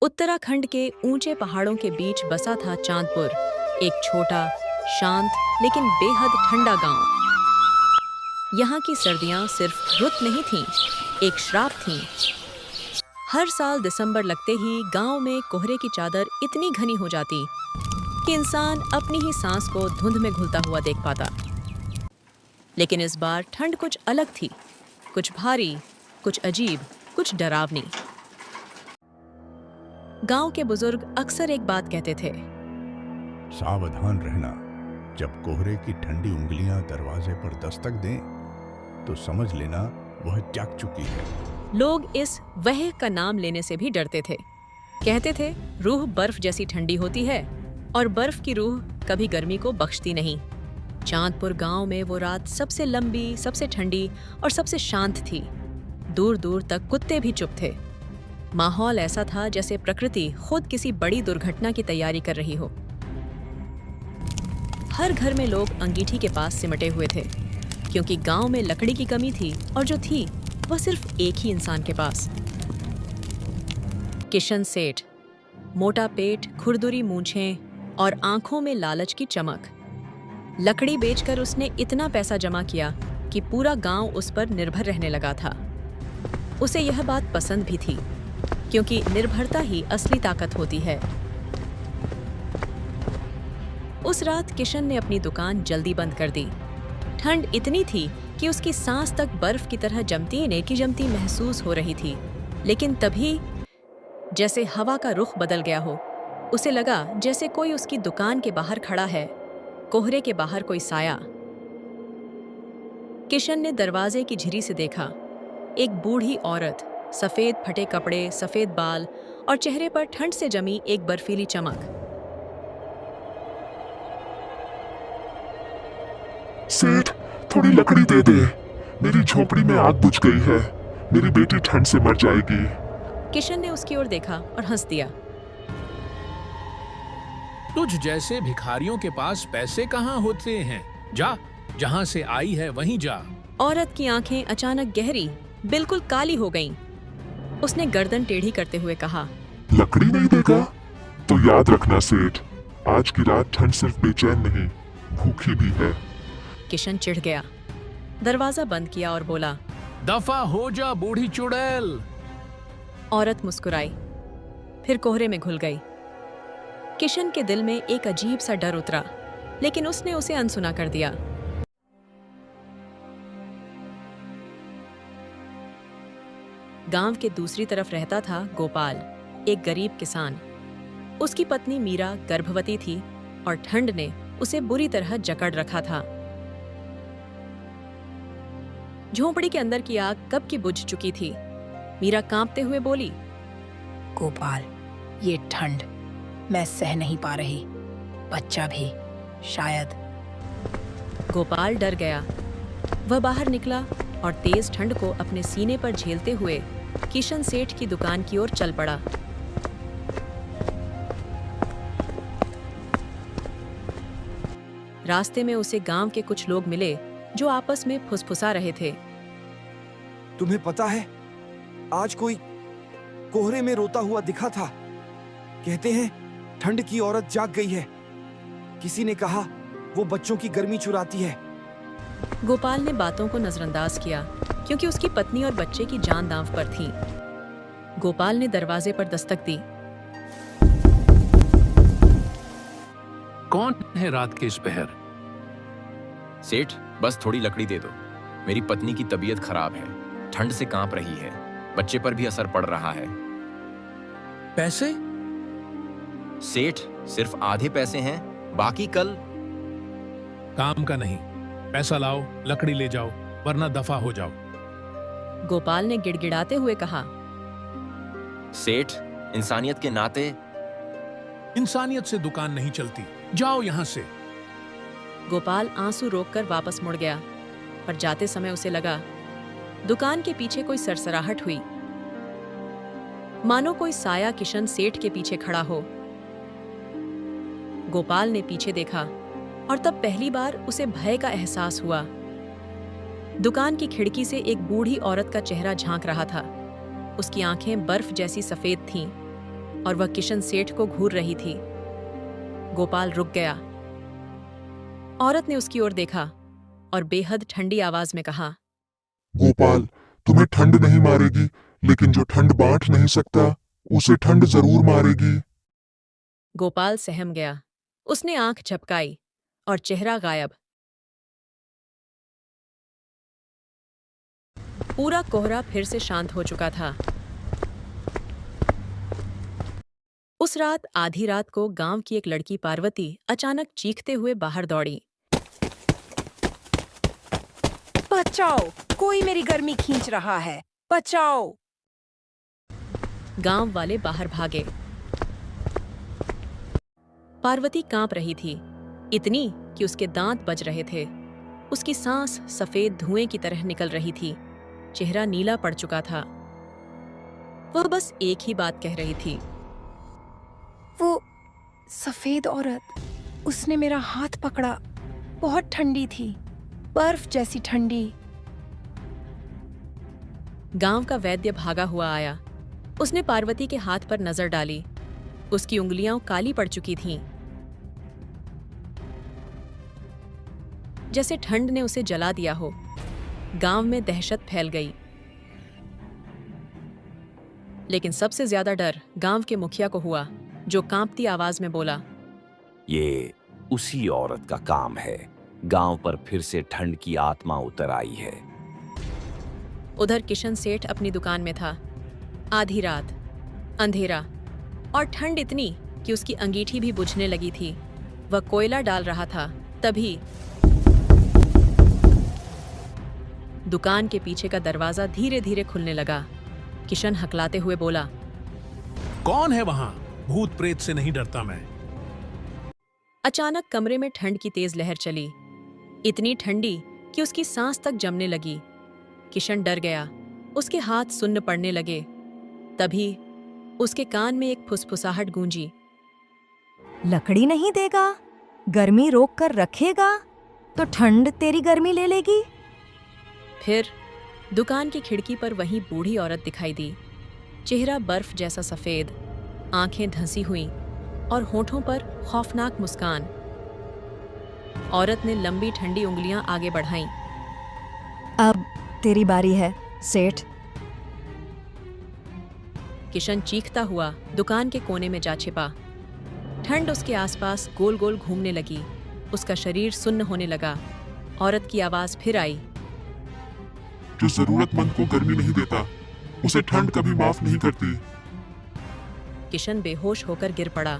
उत्तराखंड के ऊंचे पहाड़ों के बीच बसा था चांदपुर, एक छोटा, शांत लेकिन बेहद ठंडा गांव। यहाँ की सर्दियाँ सिर्फ रुत नहीं थीं, एक श्राप थीं। हर साल दिसंबर लगते ही गांव में कोहरे की चादर इतनी घनी हो जाती कि इंसान अपनी ही सांस को धुंध में घुलता हुआ देख पाता। लेकिन इस बार ठंड कुछ अलग थी, कुछ भारी, कुछ अजीब, कुछ डरावनी। गांव के बुजुर्ग अक्सर एक बात कहते थे, सावधान रहना, जब कोहरे की ठंडी उंगलियां दरवाजे पर दस्तक दें तो समझ लेना वह जग चुकी है। लोग इस वह का नाम लेने से भी डरते थे। कहते थे रूह बर्फ जैसी ठंडी होती है और बर्फ की रूह कभी गर्मी को बख्शती नहीं। चांदपुर गांव में वो रात सबसे लंबी, सबसे ठंडी और सबसे शांत थी। दूर दूर तक कुत्ते भी चुप थे। माहौल ऐसा था जैसे प्रकृति खुद किसी बड़ी दुर्घटना की तैयारी कर रही हो। हर घर में लोग अंगीठी के पास सिमटे हुए थे, क्योंकि गांव में लकड़ी की कमी थी और जो थी वह सिर्फ एक ही इंसान के पास। किशन सेठ, मोटा पेट, खुरदुरी मूंछें और आंखों में लालच की चमक। लकड़ी बेचकर उसने इतना पैसा जमा किया कि पूरा गांव उस पर निर्भर रहने लगा था। उसे यह बात पसंद भी थी, क्योंकि निर्भरता ही असली ताकत होती है। उस रात किशन ने अपनी दुकान जल्दी बंद कर दी। ठंड इतनी थी कि उसकी सांस तक बर्फ की तरह नेकी जमती महसूस हो रही थी। लेकिन तभी जैसे हवा का रुख बदल गया हो, उसे लगा जैसे कोई उसकी दुकान के बाहर खड़ा है, कोहरे के बाहर कोई साया। किशन ने दरवाजे की झिरी से देखा, एक बूढ़ी औरत, सफेद फटे कपड़े, सफेद बाल और चेहरे पर ठंड से जमी एक बर्फीली चमक। सेठ, थोड़ी लकड़ी दे दे, मेरी झोपड़ी में आग बुझ गई है, मेरी बेटी ठंड से मर जाएगी। किशन ने उसकी ओर देखा और हंस दिया। तुझ जैसे भिखारियों के पास पैसे कहाँ होते हैं? जा, जहाँ से आई है वहीं जा। औरत की आंखें अचानक गहरी, बिल्कुल काली हो गईं। उसने गर्दन टेढ़ी करते हुए कहा, लकड़ी नहीं देगा तो याद रखना सेठ, आज की रात ठंड सिर्फ बेचैन नहीं, भूखी भी है। किशन चिढ़ गया, दरवाजा बंद किया और बोला, दफा हो जा बूढ़ी चुड़ैल। औरत मुस्कुराई, फिर कोहरे में घुल गई। किशन के दिल में एक अजीब सा डर उतरा, लेकिन उसने उसे अनसुना कर दिया। गांव के दूसरी तरफ रहता था गोपाल, एक गरीब किसान। उसकी पत्नी मीरा गर्भवती थी और ठंड ने उसे बुरी तरह जकड़ रखा था। झोंपड़ी के अंदर की आग कब की बुझ चुकी थी। मीरा कांपते हुए बोली, गोपाल, ये ठंड मैं सह नहीं पा रही, बच्चा भी शायद। गोपाल डर गया। वह बाहर निकला और तेज ठंड को अपने सीने पर झेलते हुए किशन सेठ की दुकान की ओर चल पड़ा। रास्ते में उसे गांव के कुछ लोग मिले जो आपस में फुसफुसा रहे थे। तुम्हें पता है, आज कोई कोहरे में रोता हुआ दिखा था। कहते हैं ठंड की औरत जाग गई है। किसी ने कहा वो बच्चों की गर्मी चुराती है। गोपाल ने बातों को नजरअंदाज किया, क्योंकि उसकी पत्नी और बच्चे की जान दांव पर थी। गोपाल ने दरवाजे पर दस्तक दी। कौन है रात के इस पहर? सेठ, बस थोड़ी लकड़ी दे दो, मेरी पत्नी की तबीयत खराब है, ठंड से कांप रही है, बच्चे पर भी असर पड़ रहा है। पैसे? सेठ, सिर्फ आधे पैसे हैं, बाकी कल। काम का नहीं, पैसा लाओ, लकड़ी ले जाओ, वरना दफा हो जाओ। गोपाल ने गिड़गिड़ाते हुए कहा, सेठ, इंसानियत के नाते। इंसानियत से दुकान नहीं चलती, जाओ यहां से। गोपाल आंसू रोककर वापस मुड़ गया, पर जाते समय उसे लगा दुकान के पीछे कोई सरसराहट हुई, मानो कोई साया किशन सेठ के पीछे खड़ा हो। गोपाल ने पीछे देखा और तब पहली बार उसे भय का एहसास हुआ। दुकान की खिड़की से एक बूढ़ी औरत का चेहरा झांक रहा था। उसकी आंखें बर्फ जैसी सफेद थीं और वह किशन सेठ को घूर रही थी। गोपाल रुक गया। औरत ने उसकी ओर देखा और बेहद ठंडी आवाज में कहा, गोपाल, तुम्हें ठंड नहीं मारेगी, लेकिन जो ठंड बांट नहीं सकता उसे ठंड जरूर मारेगी। गोपाल सहम गया। उसने आंख झपकाई और चेहरा गायब। पूरा कोहरा फिर से शांत हो चुका था। उस रात आधी रात को गांव की एक लड़की पार्वती अचानक चीखते हुए बाहर दौड़ी। बचाओ, कोई मेरी गर्मी खींच रहा है, बचाओ। गांव वाले बाहर भागे। पार्वती कांप रही थी, इतनी कि उसके दांत बज रहे थे। उसकी सांस सफेद धुएं की तरह निकल रही थी। चेहरा नीला पड़ चुका था। वह बस एक ही बात कह रही थी, वो सफेद औरत, उसने मेरा हाथ पकड़ा। बहुत ठंडी थी, बर्फ जैसी ठंडी। गांव का वैद्य भागा हुआ आया। उसने पार्वती के हाथ पर नजर डाली। उसकी उंगलियां काली पड़ चुकी थीं, जैसे ठंड ने उसे जला दिया हो। गांव में दहशत फैल गई। लेकिन सबसे ज्यादा डर गांव के मुखिया को हुआ, जो कांपती आवाज में बोला, ये उसी औरत का काम है। गांव पर फिर से ठंड की आत्मा उतर आई है। उधर किशन सेठ अपनी दुकान में था। आधी रात, अंधेरा और ठंड इतनी कि उसकी अंगीठी भी बुझने लगी थी। वह कोयला डाल रहा था। तभी दुकान के पीछे का दरवाजा धीरे धीरे खुलने लगा। किशन हकलाते हुए बोला, कौन है वहां? भूत प्रेत से नहीं डरता मैं। अचानक कमरे में ठंड की तेज लहर चली, इतनी ठंडी कि उसकी सांस तक जमने लगी। किशन डर गया। उसके हाथ सुन्न पड़ने लगे। तभी उसके कान में एक फुसफुसाहट गूंजी। लकड़ी नहीं देगा, गर्मी रोक कर रखेगा तो ठंड तेरी गर्मी ले लेगी। फिर दुकान की खिड़की पर वही बूढ़ी औरत दिखाई दी। चेहरा बर्फ जैसा सफेद, आंखें धंसी हुई और होठों पर खौफनाक मुस्कान। औरत ने लंबी ठंडी उंगलियां आगे बढ़ाईं। अब तेरी बारी है, सेठ। किशन चीखता हुआ दुकान के कोने में जा छिपा। ठंड उसके आसपास गोल गोल घूमने लगी। उसका शरीर सुन्न होने लगा। औरत की आवाज फिर आई, जो जरूरतमंद को गर्मी नहीं देता उसे ठंड कभी माफ नहीं करती। किशन बेहोश होकर गिर पड़ा।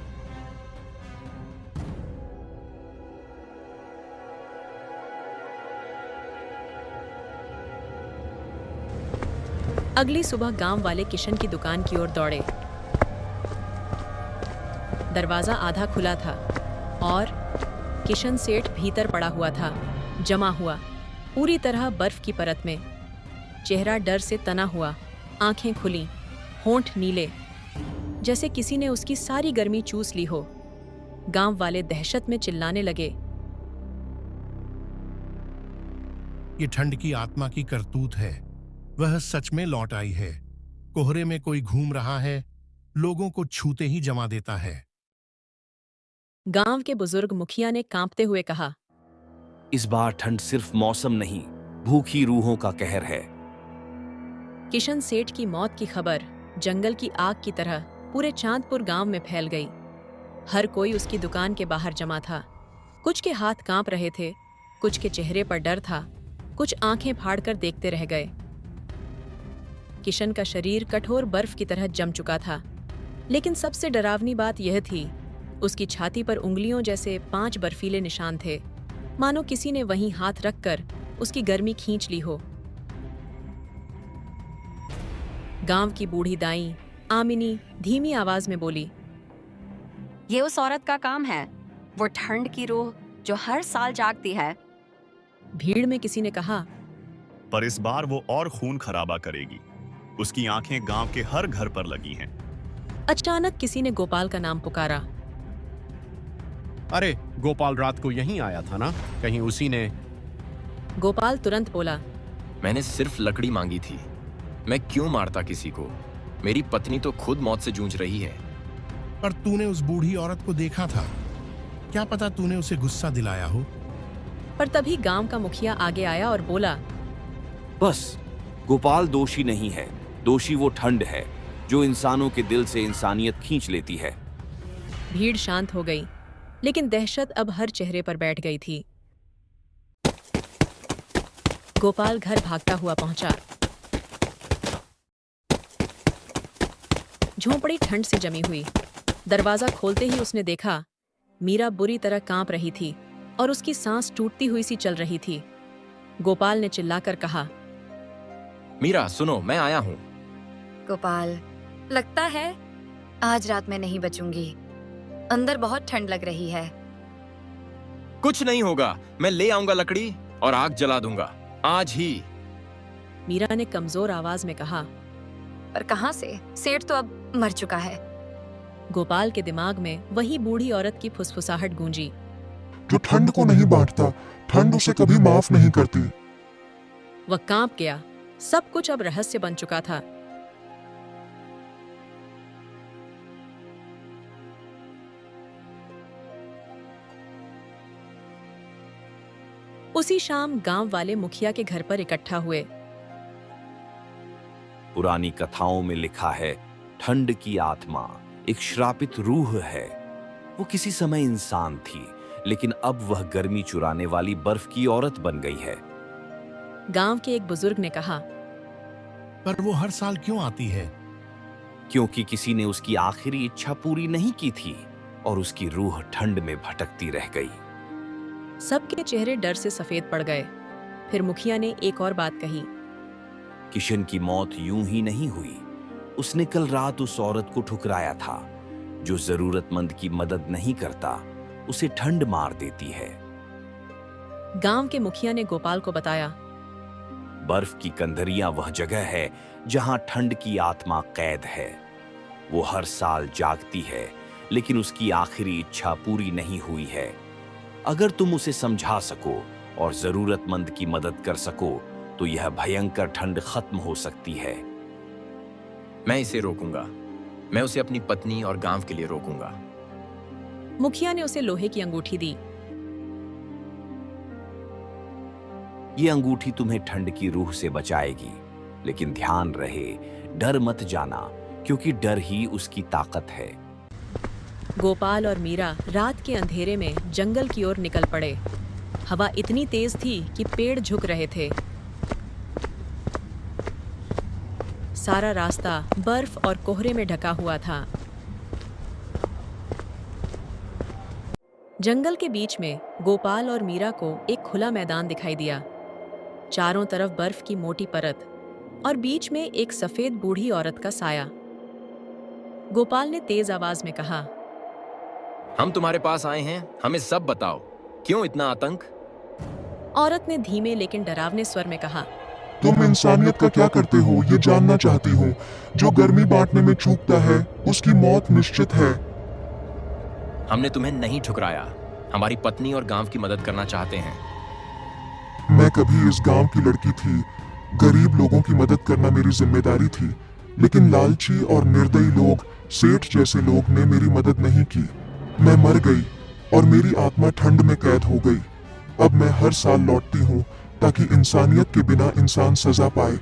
अगली सुबह गांव वाले किशन की दुकान की ओर दौड़े। दरवाजा आधा खुला था और किशन सेठ भीतर पड़ा हुआ था, जमा हुआ, पूरी तरह बर्फ की परत में। चेहरा डर से तना हुआ, आंखें खुली, होंठ नीले, जैसे किसी ने उसकी सारी गर्मी चूस ली हो। गांव वाले दहशत में चिल्लाने लगे, ये ठंड की आत्मा की करतूत है। वह सच में लौट आई है। कोहरे में कोई घूम रहा है, लोगों को छूते ही जमा देता है। गांव के बुजुर्ग मुखिया ने कांपते हुए कहा, इस बार ठंड सिर्फ मौसम नहीं, भूखी रूहों का कहर है। किशन सेठ की मौत की खबर जंगल की आग की तरह पूरे चांदपुर गांव में फैल गई। हर कोई उसकी दुकान के बाहर जमा था। कुछ के हाथ कांप रहे थे, कुछ के चेहरे पर डर था, कुछ आंखें फाड़कर देखते रह गए। किशन का शरीर कठोर बर्फ की तरह जम चुका था, लेकिन सबसे डरावनी बात यह थी, उसकी छाती पर उंगलियों जैसे 5 बर्फीले निशान थे, मानो किसी ने वहीं हाथ रखकर उसकी गर्मी खींच ली हो। गांव की बूढ़ी दाई आमिनी धीमी आवाज में बोली, ये उस औरत का काम है, वो ठंड की रूह जो हर साल जागती है। भीड़ में किसी ने कहा, पर इस बार वो और खून खराबा करेगी। उसकी आंखें गांव के हर घर पर लगी हैं। अचानक किसी ने गोपाल का नाम पुकारा। अरे, गोपाल रात को यहीं आया था ना? कहीं उसी ने? गोपाल तुरंत बोला, मैंने सिर्फ लकड़ी मांगी थी। मैं क्यों मारता किसी को? मेरी पत्नी तो खुद मौत से जूझ रही है। पर तूने उस बूढ़ी औरत को देखा था। क्या पता तूने उसे गुस्सा दिलाया हो। पर तभी गांव का मुखिया आगे आया और बोला, बस, गोपाल दोषी नहीं है, दोषी वो ठंड है जो इंसानों के दिल से इंसानियत खींच लेती है। भीड़ शांत हो गई, लेकिन दहशत अब हर चेहरे पर बैठ गई थी। गोपाल घर भागता हुआ पहुंचा। झोंपड़ी ठंड से जमी हुई। दरवाजा खोलते ही उसने देखा मीरा बुरी तरह कांप रही थी और उसकी सांस टूटती हुई सी चल रही थी। गोपाल ने चिल्लाकर कहा, मीरा सुनो, मैं आया हूँ। गोपाल, लगता है आज रात मैं नहीं बचूंगी। अंदर बहुत ठंड लग रही है। कुछ नहीं होगा, मैं ले आऊंगा लकड़ी और आग जला दूंगा आज ही। मीरा ने कमजोर आवाज में कहा। पर कहां से? सेठ तो अब मर चुका है। गोपाल के दिमाग में वही बूढ़ी औरत की फुसफुसाहट गूंजी। जो ठंड को नहीं बांटता, ठंड उसे कभी माफ नहीं करती। वह कांप गया। सब कुछ अब रहस्य बन चुका था। उसी शाम गांव वाले मुखिया के घर पर इकट्ठा हुए। पुरानी कथाओं में लिखा है, ठंड की आत्मा एक श्रापित रूह है। वो किसी समय इंसान थी, लेकिन अब वह गर्मी चुराने वाली बर्फ की औरत बन गई है। गांव के एक बुजुर्ग ने कहा, पर वो हर साल क्यों आती है? क्योंकि किसी ने उसकी आखिरी इच्छा पूरी नहीं की थी और उसकी रूह ठंड में भटकती रह गई। सबके चेहरे डर से सफेद पड़ गए। फिर मुखिया ने एक और बात कही, किशन की मौत यूं ही नहीं हुई। उसने कल रात उस औरत को ठुकराया था। जो जरूरतमंद की मदद नहीं करता, उसे ठंड मार देती है। गांव के मुखिया ने गोपाल को बताया, बर्फ की कंदरियां वह जगह है जहां ठंड की आत्मा कैद है। वो हर साल जागती है, लेकिन उसकी आखिरी इच्छा पूरी नहीं हुई है। अगर तुम उसे समझा सको और जरूरतमंद की मदद कर सको, तो यह भयंकर ठंड खत्म हो सकती है। मैं इसे रोकूंगा। मैं उसे अपनी पत्नी और गांव के लिए रोकूंगा। मुखिया ने उसे लोहे की अंगूठी दी। ये अंगूठी तुम्हें ठंड की रूह से बचाएगी, लेकिन ध्यान रहे, डर मत जाना, क्योंकि डर ही उसकी ताकत है। गोपाल और मीरा रात के अंधेरे में जंगल की ओर निकल पड़े। हवा इतनी तेज थी कि पेड़ झुक रहे थे। सारा रास्ता बर्फ और कोहरे में ढका हुआ था। जंगल के बीच में गोपाल और मीरा को एक खुला मैदान दिखाई दिया। चारों तरफ बर्फ की मोटी परत और बीच में एक सफेद बूढ़ी औरत का साया। गोपाल ने तेज आवाज में कहा, हम तुम्हारे पास आए हैं, हमें सब बताओ, क्यों इतना आतंक? औरत ने धीमे लेकिन डरावने स्वर में कहा, तुम इंसानियत का क्या करते हो, ये जानना चाहती हूँ। जो गर्मी बांटने में चूकता है, उसकी मौत निश्चित है। हमने तुम्हें नहीं ठुकराया। हमारी पत्नी और गांव की मदद करना चाहते हैं। मैं कभी इस गांव की लड़की थी। गरीब लोगों की मदद करना मेरी जिम्मेदारी थी, लेकिन लालची और निर्दयी लोग, सेठ जैसे लोग ने मेरी मदद नहीं की। मैं मर गई और मेरी आत्मा ठंड में कैद हो गई। अब मैं हर साल लौटती हूँ ताकि इंसानियत के बिना इंसान सजा पाए।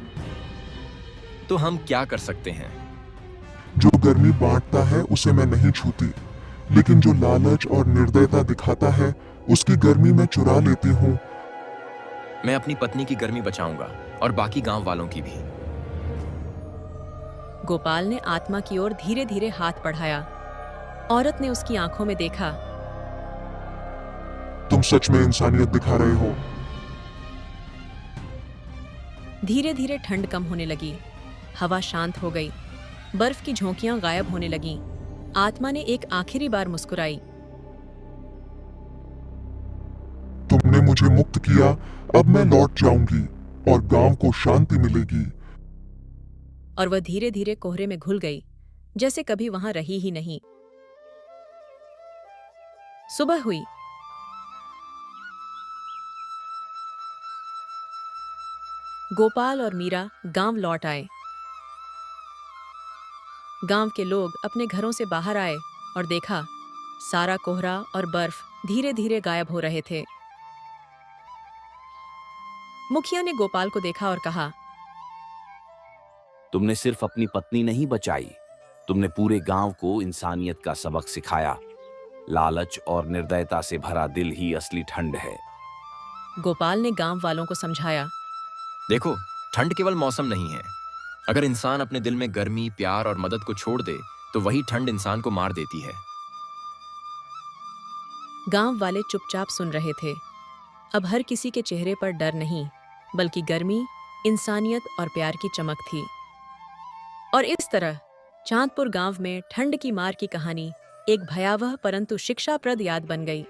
तो हम क्या कर सकते हैं? जो गर्मी बांटता है उसे मैं नहीं छूती, लेकिन जो लालच और निर्दयता दिखाता है, उसकी गर्मी मैं चुरा लेती हूँ। मैं अपनी पत्नी की गर्मी बचाऊंगा और बाकी गांव वालों की भी। गोपाल ने आत्मा की ओर धीरे धीरे हाथ बढ़ाया। औरत ने उसकी आंखों में देखा। तुम सच में इंसानियत दिखा रहे हो। धीरे धीरे ठंड कम होने लगी। हवा शांत हो गई। बर्फ की झोंकियां गायब होने लगीं। आत्मा ने एक आखिरी बार मुस्कुराई। तुमने मुझे मुक्त किया, अब मैं लौट जाऊंगी और गांव को शांति मिलेगी। और वह धीरे धीरे कोहरे में घुल गई, जैसे कभी वहां रही ही नहीं। सुबह हुई। गोपाल और मीरा गांव लौट आए। गांव के लोग अपने घरों से बाहर आए और देखा सारा कोहरा और बर्फ धीरे धीरे गायब हो रहे थे। मुखिया ने गोपाल को देखा और कहा, तुमने सिर्फ अपनी पत्नी नहीं बचाई, तुमने पूरे गांव को इंसानियत का सबक सिखाया। लालच और निर्दयता से भरा दिल ही असली ठंड है। गोपाल ने गांव वालों को समझाया, देखो, ठंड केवल मौसम नहीं है। अगर इंसान अपने दिल में गर्मी, प्यार और मदद को छोड़ दे तो वही ठंड इंसान को मार देती है। गांव वाले चुपचाप सुन रहे थे। अब हर किसी के चेहरे पर डर नहीं, बल्कि गर्मी, इंसानियत और प्यार की चमक थी। और इस तरह चांदपुर गांव में ठंड की मार की कहानी एक भयावह परंतु शिक्षाप्रद याद बन गई।